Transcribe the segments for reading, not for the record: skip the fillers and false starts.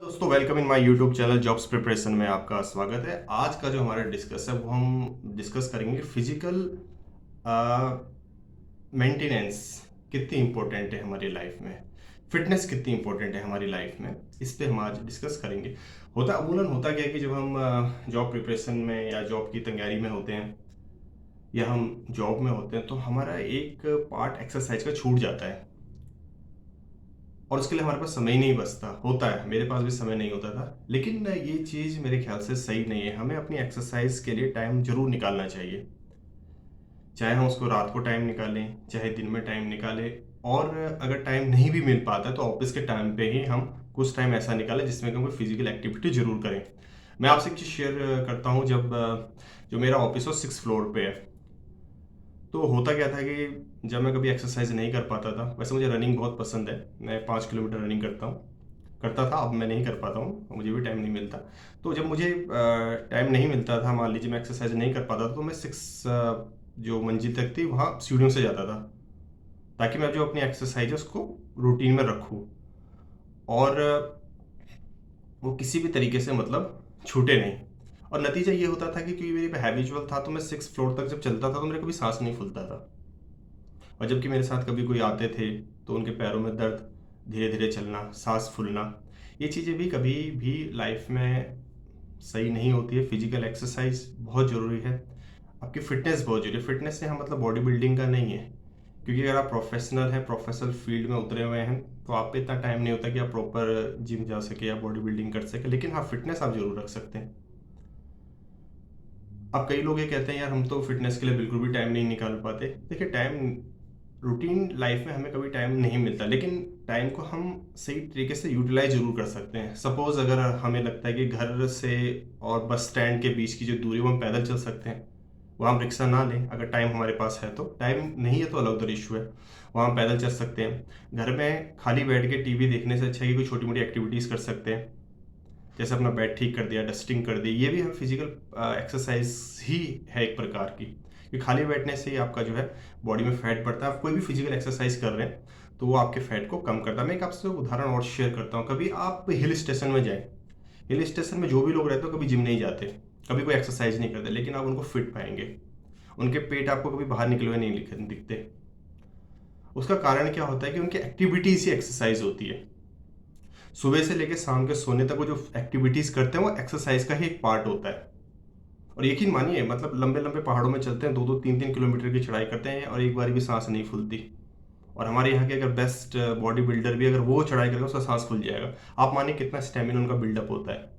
दोस्तों, welcome in my YouTube channel jobs preparation में आपका स्वागत है। आज का जो हमारा डिस्कस है वो हम डिस्कस करेंगे फिजिकल मेंटेनेंस कितनी इम्पोर्टेंट है हमारी लाइफ में। फिटनेस कितनी इम्पोर्टेंट है हमारी लाइफ में, इस पे हम आज डिस्कस करेंगे। अमूमन होता क्या है कि जब हम जॉब प्रिपरेशन में या जॉब की तैयारी में होते हैं या हम जॉब में होते हैं तो हमारा एक पार्ट एक्सरसाइज का छूट जाता है और उसके लिए हमारे पास समय ही नहीं बचता। होता है, मेरे पास भी समय नहीं होता था, लेकिन ये चीज़ मेरे ख्याल से सही नहीं है। हमें अपनी एक्सरसाइज के लिए टाइम जरूर निकालना चाहिए, चाहे हम उसको रात को टाइम निकालें चाहे दिन में टाइम निकालें। और अगर टाइम नहीं भी मिल पाता तो ऑफिस के टाइम पे ही हम कुछ टाइम ऐसा निकालें जिसमें कि हम कोई फिजिकल एक्टिविटी जरूर करें। मैं आपसे एक चीज़ शेयर करता हूँ। जब जो मेरा ऑफिस हो 6 फ्लोर पे है, तो होता क्या था कि जब मैं कभी एक्सरसाइज नहीं कर पाता था, वैसे मुझे रनिंग बहुत पसंद है, मैं 5 किलोमीटर रनिंग करता था। अब मैं नहीं कर पाता हूँ, मुझे भी टाइम नहीं मिलता। तो जब मुझे टाइम नहीं मिलता था, मान लीजिए मैं एक्सरसाइज नहीं कर पाता था, तो मैं जो मंजिल तक थी वहाँ सीढ़ियों से जाता था, ताकि मैं जो अपनी एक्सरसाइज है उसको रूटीन में रखूँ और वो किसी भी तरीके से मतलब छूटे नहीं। और नतीजा ये होता था कि क्योंकि मेरी हैबिचुअल था, तो मैं 6 फ्लोर तक जब चलता था तो मेरे कभी सांस नहीं फूलता था। और जबकि मेरे साथ कभी कोई आते थे तो उनके पैरों में दर्द, धीरे धीरे चलना, सांस फूलना, ये चीज़ें भी कभी भी लाइफ में सही नहीं होती है। फिजिकल एक्सरसाइज बहुत ज़रूरी है, आपकी फिटनेस बहुत ज़रूरी है। फिटनेस से हम मतलब बॉडी बिल्डिंग का नहीं है, क्योंकि अगर आप प्रोफेशनल हैं, प्रोफेशनल फील्ड में उतरे हुए हैं, तो आप पे इतना टाइम नहीं होता कि आप प्रॉपर जिम जा सके या बॉडी बिल्डिंग कर सके। लेकिन हाँ, फिटनेस आप जरूर रख सकते हैं। अब कई लोग ये कहते हैं यार हम तो फिटनेस के लिए बिल्कुल भी टाइम नहीं निकाल पाते। देखिए, टाइम रूटीन लाइफ में हमें कभी टाइम नहीं मिलता, लेकिन टाइम को हम सही तरीके से यूटिलाइज जरूर कर सकते हैं। सपोज अगर हमें लगता है कि घर से और बस स्टैंड के बीच की जो दूरी वो हम पैदल चल सकते हैं, वहाँ हम रिक्शा ना लें। अगर टाइम हमारे पास है तो, टाइम नहीं है तो अलग दर इशू है, वहाँ हम पैदल चल सकते हैं। घर में खाली बैठ के टीवी देखने से अच्छा है कि कोई छोटी मोटी एक्टिविटीज़ कर सकते हैं, जैसे अपना बेड ठीक कर दिया, डस्टिंग कर दी। ये भी हम फिजिकल एक्सरसाइज ही है एक प्रकार की, कि खाली बैठने से ही आपका जो है बॉडी में फैट बढ़ता है। आप कोई भी फिजिकल एक्सरसाइज कर रहे हैं तो वो आपके फैट को कम करता है। मैं एक आपसे उदाहरण और शेयर करता हूँ। कभी आप हिल स्टेशन में जाएं, हिल स्टेशन में जो भी लोग रहते हो कभी जिम नहीं जाते, कभी कोई एक्सरसाइज नहीं करते, लेकिन आप उनको फिट पाएंगे। उनके पेट आपको कभी बाहर निकले हुए नहीं दिखते। उसका कारण क्या होता है कि उनकी एक्टिविटीज ही एक्सरसाइज होती है। सुबह से लेकर शाम के सोने तक वो जो एक्टिविटीज करते हैं वो एक्सरसाइज का ही एक पार्ट होता है। और यकीन मानिए, मतलब लंबे लंबे पहाड़ों में चलते हैं, 2-2 3-3 किलोमीटर की चढ़ाई करते हैं और एक बार भी सांस नहीं फूलती। और हमारे यहाँ के अगर बेस्ट बॉडी बिल्डर भी अगर वो चढ़ाई करेगा उसका सांस फूल जाएगा। आप मानिए कितना स्टेमिना उनका बिल्डअप होता है।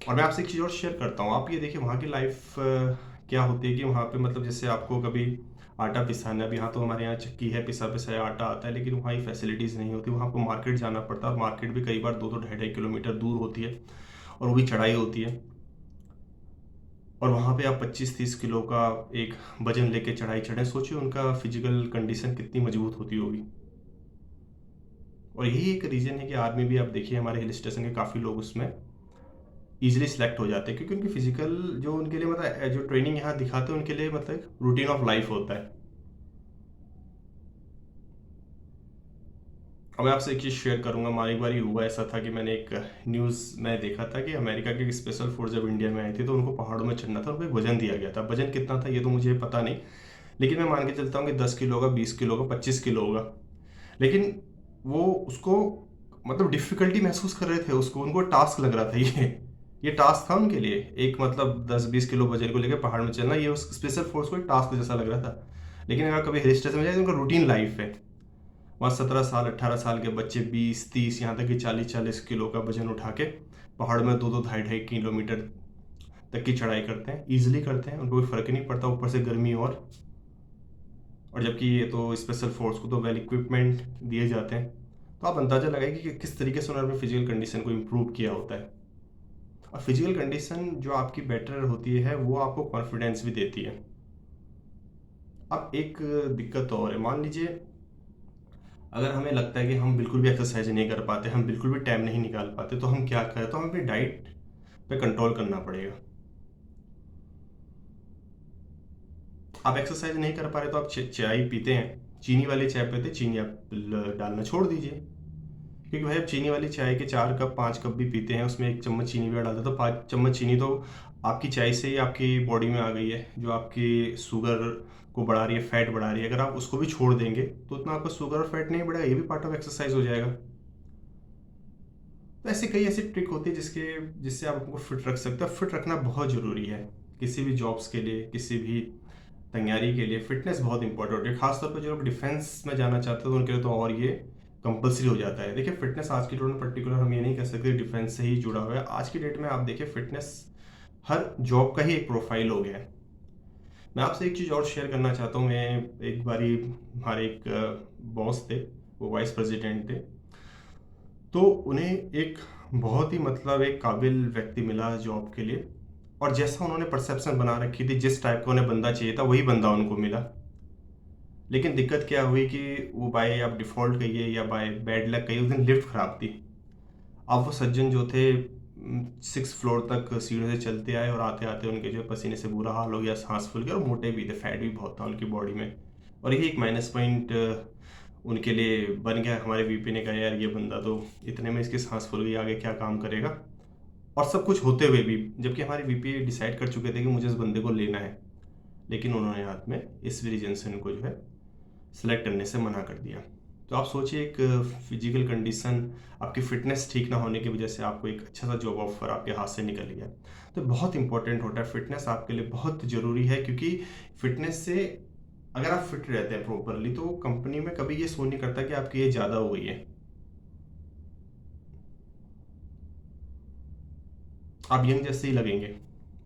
और मैं आपसे एक चीज़ और शेयर करता हूँ। आप ये देखिए वहाँ की लाइफ क्या होती है कि वहाँ पे मतलब जैसे आपको कभी आटा पिसाना, अब यहाँ तो हमारे यहाँ चक्की है, पिसा पिसाया आटा आता है, लेकिन वहाँ ये फैसिलिटीज़ नहीं होती। वहाँ आपको मार्केट जाना पड़ता है, और मार्केट भी कई बार 2-2 ढाई-ढाई किलोमीटर दूर होती है, और वो भी चढ़ाई होती है। और वहाँ पे आप 25-30 किलो का एक वजन लेके चढ़ाई चढ़े, सोचिए उनका फिजिकल कंडीशन कितनी मजबूत होती होगी। और यही एक रीज़न है कि आर्मी भी आप देखिए, हमारे हिल स्टेशन के काफ़ी लोग उसमें ईजिली सिलेक्ट हो जाते हैं, क्योंकि उनकी फिजिकल जो उनके लिए मतलब जो ट्रेनिंग यहाँ दिखाते हैं उनके लिए मतलब रूटीन ऑफ लाइफ होता है। और मैं आपसे एक चीज़ शेयर करूंगा। हमारी एक बार हुआ ऐसा था कि मैंने एक न्यूज़ में देखा था कि अमेरिका की स्पेशल फोर्स जब इंडिया में आई थी तो उनको पहाड़ों में चढ़ना था, उनको एक वजन दिया गया था। वजन कितना था ये तो मुझे पता नहीं, लेकिन मैं मान के चलता हूँ कि 10 किलो होगा, 20 किलो होगा, 25 किलो होगा। लेकिन वो उसको मतलब डिफिकल्टी महसूस कर रहे थे, उसको उनको टास्क लग रहा था ये टास्क था उनके लिए। एक मतलब 10-20 किलो वजन को लेकर पहाड़ में चलना, ये उस स्पेशल फोर्स को एक टास्क जैसा लग रहा था। लेकिन अगर कभी हिल स्टेशन में जाए तो उनका रूटीन लाइफ है। वहाँ 17 साल 18 साल के बच्चे 20-30 यहाँ तक कि 40-40 किलो का वजन उठा के पहाड़ में 2-2 ढाई-ढाई किलोमीटर तक की चढ़ाई करते हैं, ईजिली करते हैं, उनको कोई फर्क नहीं पड़ता। ऊपर से गर्मी और जबकि ये तो स्पेशल फोर्स को तो वेल इक्विपमेंट दिए जाते हैं। तो आप अंदाजा लगाइए कि किस तरीके से उन्होंने फिजिकल कंडीशन को इम्प्रूव किया होता है। और फिजिकल कंडीशन जो आपकी बेटर होती है वो आपको कॉन्फिडेंस भी देती है। अब एक दिक्कत और है, मान लीजिए अगर हमें लगता है कि हम बिल्कुल भी एक्सरसाइज नहीं कर पाते, हम बिल्कुल भी टाइम नहीं निकाल पाते, तो हम क्या करें? तो हमें अपनी डाइट पे कंट्रोल करना पड़ेगा। आप एक्सरसाइज नहीं कर पा रहे तो आप चाय पीते हैं, चीनी वाली चाय पीते, चीनी आप डालना छोड़ दीजिए। क्योंकि भाई आप चीनी वाली चाय के 4 कप 5 कप भी पीते हैं, उसमें 1 चम्मच चीनी भी डालते हैं, तो 5 चम्मच चीनी तो आपकी चाय से ही आपकी बॉडी में आ गई है, जो आपकी शुगर को बढ़ा रही है, फैट बढ़ा रही है। अगर आप उसको भी छोड़ देंगे तो उतना आपका शुगर और फैट नहीं बढ़ेगा, ये भी पार्ट ऑफ एक्सरसाइज हो जाएगा। तो ऐसे कई ऐसी ट्रिक होती है जिससे आप आपको फिट रख सकते हो। फिट रखना बहुत ज़रूरी है किसी भी जॉब्स के लिए, किसी भी तैयारी के लिए। फिटनेस बहुत इंपॉर्टेंट है, खासतौर पर जो लोग डिफेंस में जाना चाहते हैं तो उनके लिए तो और ये कंपलसरी हो जाता है। देखिए फिटनेस आज की डेट में पर्टिकुलर हम ये नहीं कह सकते डिफेंस से ही जुड़ा हुआ है। आज की डेट में आप देखिए फिटनेस हर जॉब का ही एक प्रोफाइल हो गया है। मैं आपसे एक चीज़ और शेयर करना चाहता हूँ। मैं एक बारी हमारे एक बॉस थे, वो वाइस प्रेसिडेंट थे, तो उन्हें एक बहुत ही मतलब एक काबिल व्यक्ति मिला जॉब के लिए, और जैसा उन्होंने परसेप्शन बना रखी थी, जिस टाइप का उन्हें बंदा चाहिए था वही बंदा उनको मिला। लेकिन दिक्कत क्या हुई कि वो बाय आप डिफ़ॉल्ट कहिए या बाय बैड लक कहिए, उस दिन लिफ्ट ख़राब थी। अब वो सज्जन जो थे 6 फ्लोर तक सीढ़ियों से चलते आए, और आते आते उनके जो है पसीने से बुरा हाल हो गया, सांस फूल गया, और मोटे भी थे, फैट भी बहुत था उनकी बॉडी में। और यही एक माइनस पॉइंट उनके लिए बन गया। हमारे वीपी ने कहा यार ये बंदा तो इतने में इसकी सांस फूल गई, आगे क्या काम करेगा। और सब कुछ होते हुए भी, जबकि हमारे वीपी डिसाइड कर चुके थे कि मुझे इस बंदे को लेना है, लेकिन उन्होंने हाथ में इस रीजन से उनको जो है सेलेक्ट करने से मना कर दिया। तो आप सोचिए एक फिजिकल कंडीशन, आपकी फिटनेस ठीक ना होने की वजह से आपको एक अच्छा सा जॉब ऑफर आपके हाथ से निकल गया। तो बहुत इंपॉर्टेंट होता है फिटनेस, आपके लिए बहुत ज़रूरी है, क्योंकि फिटनेस से अगर आप फिट रहते हैं प्रॉपरली तो कंपनी में कभी ये शो नहीं करता कि आपकी एज ज़्यादा हो गई है। आप यंग जैसे ही लगेंगे,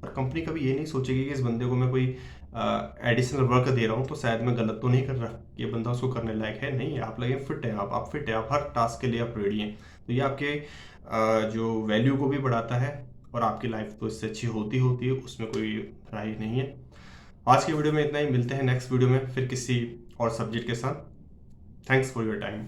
और कंपनी कभी ये नहीं सोचेगी कि इस बंदे को मैं कोई एडिशनल वर्क दे रहा हूँ तो शायद मैं गलत तो नहीं कर रहा, ये बंदा उसको करने लायक है। नहीं, आप लगे फिट है, आप फिट है, आप हर टास्क के लिए आप रेडी हैं। तो ये आपके जो वैल्यू को भी बढ़ाता है, और आपकी लाइफ तो इससे अच्छी होती होती है, उसमें कोई राय नहीं है। आज की वीडियो में इतना ही, मिलते हैं नेक्स्ट वीडियो में फिर किसी और सब्जेक्ट के साथ। Thanks for your time.